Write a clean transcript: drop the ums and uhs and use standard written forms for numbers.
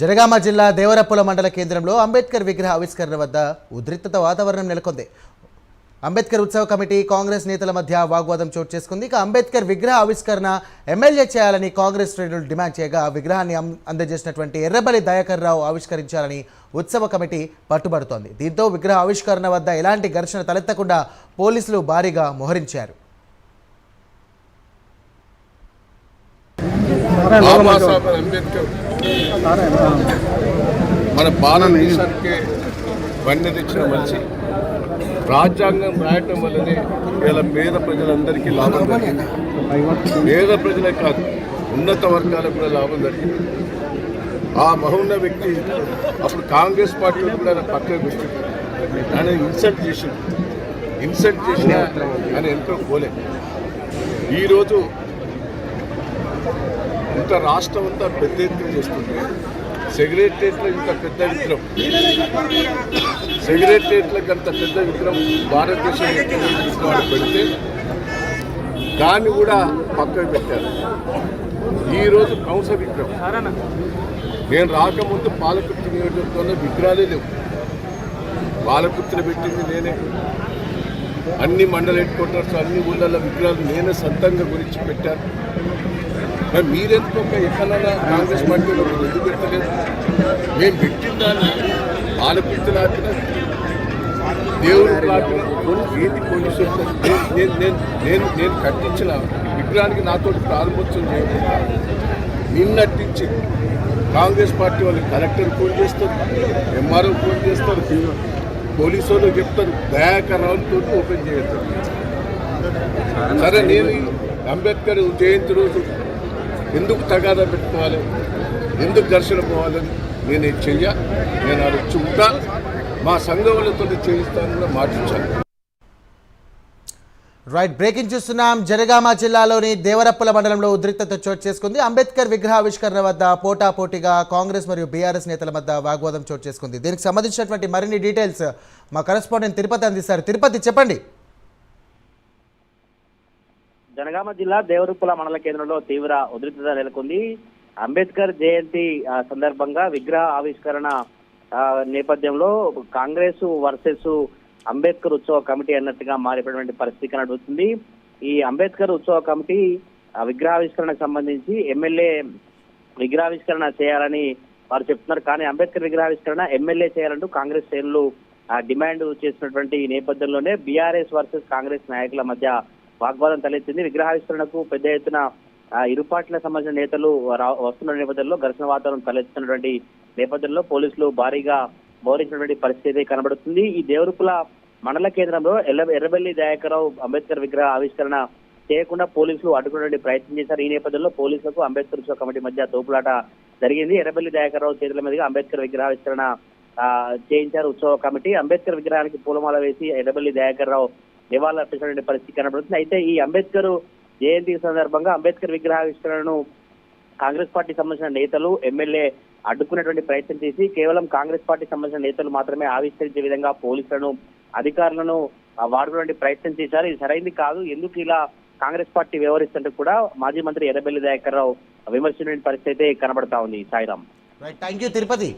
జనగామ జిల్లా దేవరపుల మండల కేంద్రంలో అంబేద్కర్ విగ్రహ ఆవిష్కరణ వద్ద ఉద్రిక్తత వాతావరణం నెలకొంది. అంబేద్కర్ ఉత్సవ కమిటీ కాంగ్రెస్ నేతల మధ్య వాగ్వాదం చోటు చేసుకుంది. ఇక అంబేద్కర్ విగ్రహ ఆవిష్కరణ ఎమ్మెల్యే చేయాలని కాంగ్రెస్ శ్రేణులు డిమాండ్ చేయగా విగ్రహాన్ని అందజేసినటువంటి ఎర్రబెల్లి దయాకర్ రావు ఆవిష్కరించాలని ఉత్సవ కమిటీ పట్టుబడుతోంది. దీంతో విగ్రహ ఆవిష్కరణ వద్ద ఎలాంటి ఘర్షణ తలెత్తకుండా పోలీసులు భారీగా మోహరించారు. మన భారతదేశానికి వన్నె తెచ్చిన మనిషి రాజ్యాంగం రాయటం వల్లనే ఇలా పేద ప్రజలందరికీ లాభం జరిగింది. పేద ప్రజలే కాదు, ఉన్నత వర్గాలకు కూడా లాభం జరిగింది. ఆ మహోన్నత వ్యక్తి అప్పుడు కాంగ్రెస్ పార్టీలో కూడా ఆయన పక్కన పెట్టి ఆయన ఇన్సల్ట్ చేసిన ఆయన ఎంతో పోలే. ఈరోజు ఇంత రాష్ట్రం అంతా పెద్ద ఎత్తున చేస్తుంది. సెక్రటరియట్లో ఇంత పెద్ద విగ్రహం, సెక్రటరియట్లకు అంత పెద్ద విగ్రహం భారతదేశం పెడితే దాన్ని కూడా పక్కకు పెట్టారు. ఈరోజు కంస విగ్రహం, నేను రాకముందు పాలకుర్తి నియోజకవర్గంలో విగ్రహాలే లేవు. పాలకుర్తిని పెట్టింది నేనే, అన్ని మండల హెడ్ క్వార్టర్స్ అన్ని ఊళ్ళల్లో విగ్రహాలు నేనే సొంతంగా గురించి పెట్టాను. మరి మీరెందుకు ఒక ఎక్కడైనా కాంగ్రెస్ పార్టీలో ఎందుకు పెట్టలేదు? నేను పెట్టిన దాన్ని పాలకుర్తి లాపిన, దేవుడు లాపిన ఏది పోలీసులు నేను కట్టించిన విగ్రహానికి నాతో ప్రారంభోత్సవం చేయకుండా నిన్నట్టించి కాంగ్రెస్ పార్టీ వాళ్ళు కలెక్టర్ ఫోన్ చేస్తారు, ఎంఆర్ఓ ఫోన్ చేస్తారు, పోలీసు వాళ్ళు చెప్తారు దయాకర్ రావుతో ఓపెన్ చేస్తారు. సరే, నేను అంబేద్కర్ జయంతి రోజు ఎందుకు తగాదా పెట్టుకోవాలి, ఎందుకు ఘర్షణ పోవాలని నేను నేను వచ్చి ఉంటా, మా సంఘం వాళ్ళతో చేయిస్తానని మాటించాను. రైట్, బ్రేకింగ్ చూస్తున్నాం. జనగామ జిల్లాలోని దేవరప్పుల మండలంలో ఉద్రిక్తత చోటు చేసుకుంది. అంబేద్కర్ విగ్రహ ఆవిష్కరణ వద్ద పోటాపోటీగా కాంగ్రెస్ మరియు బీఆర్ఎస్ నేతల మధ్య వాగ్వాదం చోటు చేసుకుంది. దీనికి సంబంధించినటువంటి మరిన్ని డీటెయిల్స్ మా కరెస్పాండెంట్ తిరుపతి అందిస్తారు. తిరుపతి, చెప్పండి. జనగామ జిల్లా దేవరపుల మండల కేంద్రంలో తీవ్ర ఉద్రిక్తత నెలకొంది. అంబేద్కర్ జయంతి సందర్భంగా విగ్రహ ఆవిష్కరణ నేపథ్యంలో కాంగ్రెస్ వర్సెస్ అంబేద్కర్ ఉత్సవ కమిటీ అన్నట్టుగా మారిపోయినటువంటి పరిస్థితి కనబడుతుంది. ఈ అంబేద్కర్ ఉత్సవ కమిటీ విగ్రహావిష్కరణకు సంబంధించి ఎమ్మెల్యే విగ్రహావిష్కరణ చేయాలని వారు చెప్తున్నారు. కానీ అంబేద్కర్ విగ్రహావిష్కరణ ఎమ్మెల్యే చేయాలంటూ కాంగ్రెస్ శ్రేణులు డిమాండ్ చేసినటువంటి నేపథ్యంలోనే బీఆర్ఎస్ వర్సెస్ కాంగ్రెస్ నాయకుల మధ్య వాగ్వాదం తలెత్తింది. విగ్రహావిష్కరణకు పెద్ద ఎత్తున ఇరు పార్టీలకు సంబంధించిన నేతలు వస్తున్న నేపథ్యంలో ఘర్షణ వాతావరణం తలెత్తుతున్నటువంటి నేపథ్యంలో పోలీసులు భారీగా మోహరించినటువంటి పరిస్థితి కనబడుతుంది. ఈ దేవరపుల మండల కేంద్రంలో ఎర్రబెల్లి దయాకర్ రావు అంబేద్కర్ విగ్రహ ఆవిష్కరణ చేయకుండా పోలీసులు అడ్డుకునేటువంటి ప్రయత్నం చేశారు. ఈ నేపథ్యంలో పోలీసులకు అంబేద్కర్ ఉత్సవ కమిటీ మధ్య తోపులాట జరిగింది. ఎర్రబెల్లి దయాకర్ రావు చేతుల మీదుగా అంబేద్కర్ విగ్రహావిష్కరణ చేయించారు ఉత్సవ కమిటీ. అంబేద్కర్ విగ్రహానికి పూలమాల వేసి ఎర్రబెల్లి దయాకర్ రావు నివాళులర్పించినటువంటి పరిస్థితి కనబడుతుంది. అయితే ఈ అంబేద్కర్ జయంతి సందర్భంగా అంబేద్కర్ విగ్రహావిష్కరణను కాంగ్రెస్ పార్టీ సంబంధించిన నేతలు ఎమ్మెల్యే అడ్డుకునేటువంటి ప్రయత్నం చేసి కేవలం కాంగ్రెస్ పార్టీ సంబంధించిన నేతలు మాత్రమే ఆవిష్కరించే విధంగా పోలీసులను అధికారులను వాడుకునే ప్రయత్నం చేశారు. ఇది సరైనది కాదు, ఎందుకు ఇలా కాంగ్రెస్ పార్టీ వ్యవహరిస్తుంటే కూడా మాజీ మంత్రి ఎర్రబెల్లి దయాకర్ రావు విమర్శించిన పరిస్థితి అయితే కనబడతా ఉంది. సాయిరామ్. Thank you Tirupati.